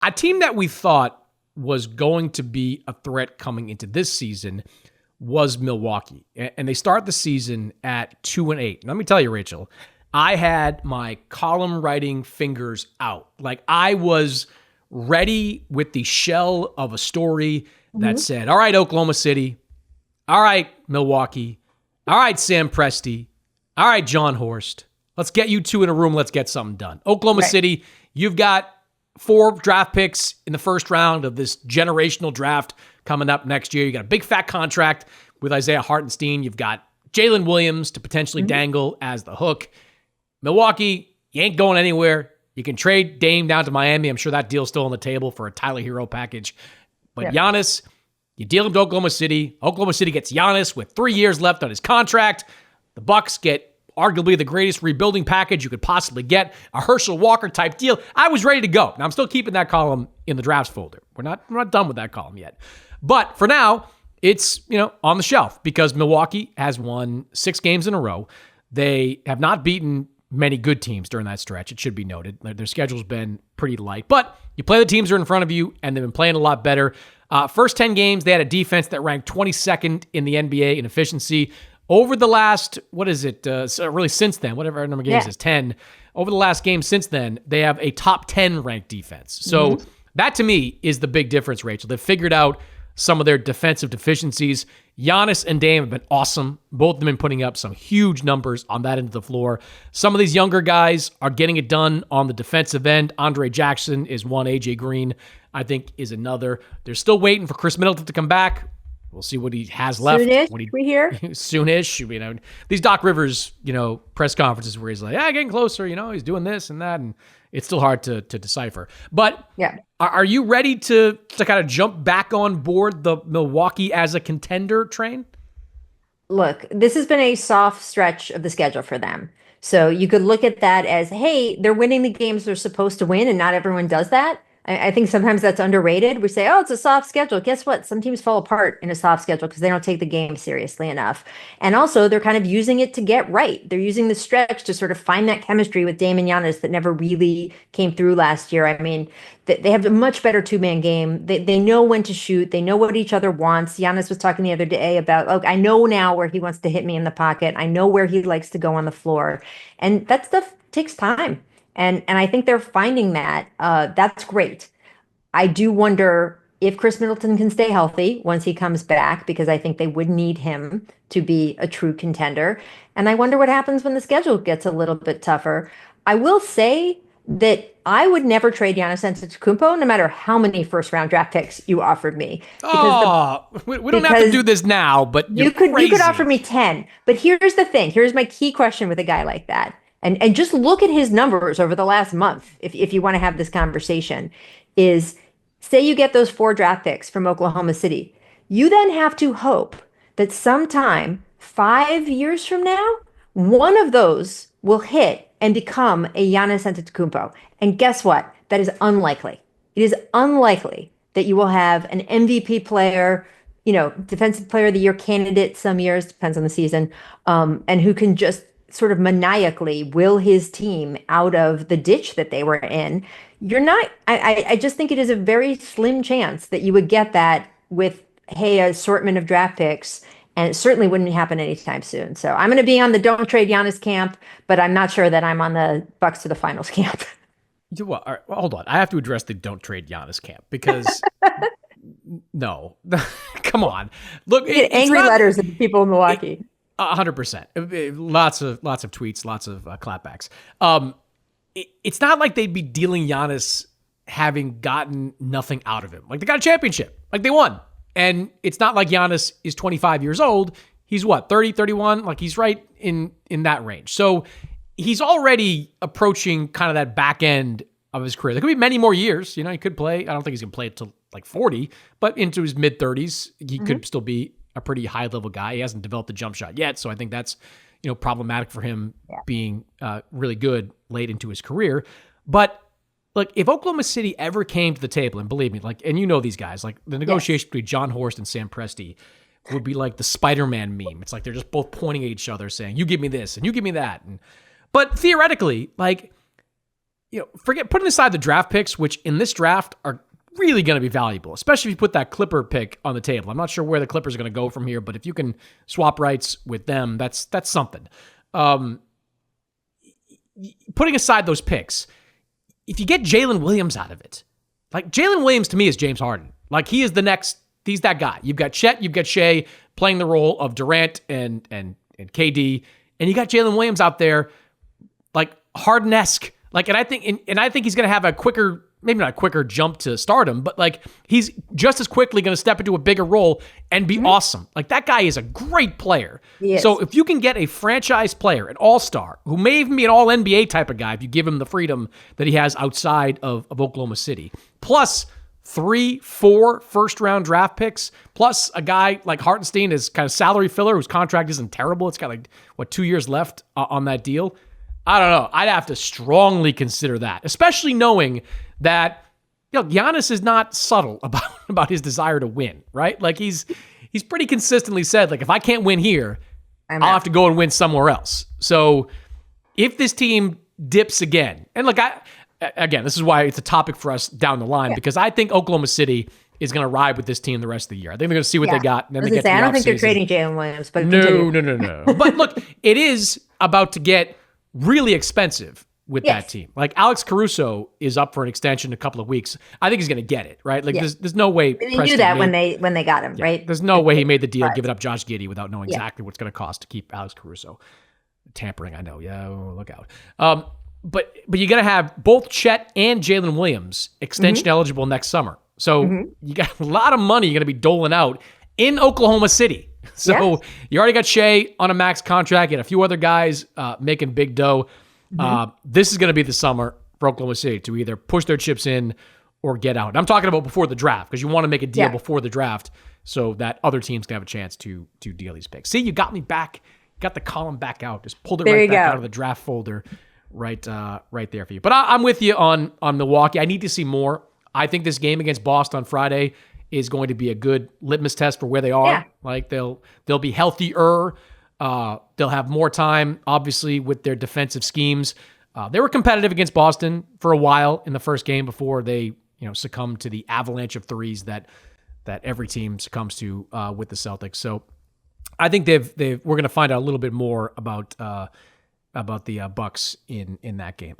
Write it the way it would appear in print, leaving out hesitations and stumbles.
A team that we thought was going to be a threat coming into this season was Milwaukee. And they start the season at 2-8. Let me tell you, Rachel, I had my column writing fingers out. Like, I was ready with the shell of a story that said, all right, Oklahoma City. All right, Milwaukee. All right, Sam Presti. All right, John Horst. Let's get you two in a room. Let's get something done. Oklahoma City, you've got 4 draft picks in the first round of this generational draft coming up next year. You got a big fat contract with Isaiah Hartenstein. You've got Jalen Williams to potentially dangle as the hook. Milwaukee, you ain't going anywhere. You can trade Dame down to Miami. I'm sure that deal's still on the table for a Tyler Hero package. But Giannis, you deal him to Oklahoma City. Oklahoma City gets Giannis with 3 years left on his contract. The Bucks get arguably the greatest rebuilding package you could possibly get, a Herschel Walker type deal. I was ready to go. Now, I'm still keeping that column in the drafts folder. We're not done with that column yet. But for now, it's, on the shelf because Milwaukee has won 6 games in a row. They have not beaten many good teams during that stretch. It should be noted. Their schedule's been pretty light, but you play the teams that are in front of you, and they've been playing a lot better. First 10 games, they had a defense that ranked 22nd in the NBA in efficiency. Over the last, really since then, whatever number of games is, 10. Over the last game since then, they have a top 10 ranked defense. So that to me is the big difference, Rachel. They've figured out some of their defensive deficiencies. Giannis and Dame have been awesome. Both of them been putting up some huge numbers on that end of the floor. Some of these younger guys are getting it done on the defensive end. Andre Jackson is one. AJ Green, I think, is another. They're still waiting for Chris Middleton to come back. We'll see what he has left. Soonish, we hear. Soonish. These Doc Rivers, press conferences where he's like, getting closer, he's doing this and that, and it's still hard to decipher. But are you ready to kind of jump back on board the Milwaukee as a contender train? Look, this has been a soft stretch of the schedule for them. So you could look at that as, hey, they're winning the games they're supposed to win, and not everyone does that. I think sometimes that's underrated. We say, oh, it's a soft schedule. Guess what? Some teams fall apart in a soft schedule because they don't take the game seriously enough. And also, they're kind of using it to get right. They're using the stretch to sort of find that chemistry with Dame and Giannis that never really came through last year. I mean, they have a much better 2-man game. They know when to shoot. They know what each other wants. Giannis was talking the other day about, I know now where he wants to hit me in the pocket. I know where he likes to go on the floor. And that stuff takes time. And I think they're finding that. That's great. I do wonder if Chris Middleton can stay healthy once he comes back, because I think they would need him to be a true contender. And I wonder what happens when the schedule gets a little bit tougher. I will say that I would never trade Giannis Antetokounmpo, no matter how many first-round draft picks you offered me. We don't have to do this now, but you could offer me 10. But here's the thing. Here's my key question with a guy like that. And just look at his numbers over the last month, if you want to have this conversation, is say you get those 4 draft picks from Oklahoma City. You then have to hope that sometime 5 years from now, one of those will hit and become a Giannis Antetokounmpo. And guess what? That is unlikely. It is unlikely that you will have an MVP player, defensive player of the year candidate some years, depends on the season, and who can just sort of maniacally will his team out of the ditch that they were in. I just think it is a very slim chance that you would get that with, an assortment of draft picks, and it certainly wouldn't happen anytime soon. So I'm going to be on the don't trade Giannis camp, but I'm not sure that I'm on the Bucks to the finals camp. Well, all right, hold on. I have to address the don't trade Giannis camp because no, come on. Look, angry letters of people in Milwaukee. 100%. Lots of tweets, lots of clapbacks. It's not like they'd be dealing Giannis having gotten nothing out of him. Like, they got a championship. Like, they won. And it's not like Giannis is 25 years old. He's 30, 31? Like, he's right in that range. So he's already approaching kind of that back end of his career. There could be many more years. He could play. I don't think he's going to play until like 40, but into his mid-30s, he could still be a pretty high-level guy. He hasn't developed a jump shot yet, so I think that's problematic for him being really good late into his career. But look, if Oklahoma City ever came to the table, and believe me, and these guys, like the negotiation between John Horst and Sam Presti would be like the Spider-Man meme. It's like they're just both pointing at each other saying, you give me this and you give me that. But theoretically, like, putting aside the draft picks, which in this draft are really going to be valuable, especially if you put that Clipper pick on the table. I'm not sure where the Clippers are going to go from here, but if you can swap rights with them, that's something. Putting aside those picks, if you get Jalen Williams out of it, like Jalen Williams to me is James Harden. Like he's that guy. You've got Chet, you've got Shea playing the role of Durant and KD, and you got Jalen Williams out there like Harden-esque. Like, and I think he's going to have a quicker, maybe not a quicker jump to stardom, but like he's just as quickly going to step into a bigger role and be awesome. Like that guy is a great player. So if you can get a franchise player, an all-star, who may even be an all-NBA type of guy, if you give him the freedom that he has outside of Oklahoma City, plus 3-4 first-round draft picks, plus a guy like Hartenstein is kind of salary filler whose contract isn't terrible. It's got 2 years left on that deal. I don't know. I'd have to strongly consider that, especially knowing that Giannis is not subtle about his desire to win, right? Like he's pretty consistently said, like, if I can't win here, I'll have to go and win somewhere else. So if this team dips again, and look, again, this is why it's a topic for us down the line, because I think Oklahoma City is going to ride with this team the rest of the year. I think they're going to see what they got. And then they get I don't think they're trading Jalen Williams, but no. But look, it is about to get really expensive with that team. Like Alex Caruso is up for an extension in a couple of weeks. I think he's going to get it, right? Like there's no way. They knew that when they got him, right? There's no way he made the deal giving up Josh Giddey without knowing exactly what's going to cost to keep Alex Caruso. Tampering, I know. Yeah, look out. But you're going to have both Chet and Jalen Williams extension eligible next summer. So you got a lot of money you're going to be doling out in Oklahoma City. So you already got Shea on a max contract and a few other guys making big dough. This is going to be the summer for Oklahoma City to either push their chips in or get out. And I'm talking about before the draft because you want to make a deal before the draft so that other teams can have a chance to deal these picks. See, you got me back. Got the column back out. Just pulled it right back out of the draft folder right there for you. But I'm with you on Milwaukee. I need to see more. I think this game against Boston on Friday is going to be a good litmus test for where they are. Yeah. Like they'll be healthier. They'll have more time, obviously, with their defensive schemes. They were competitive against Boston for a while in the first game before they, succumbed to the avalanche of threes that every team succumbs to with the Celtics. So I think we're going to find out a little bit more about the Bucks in that game.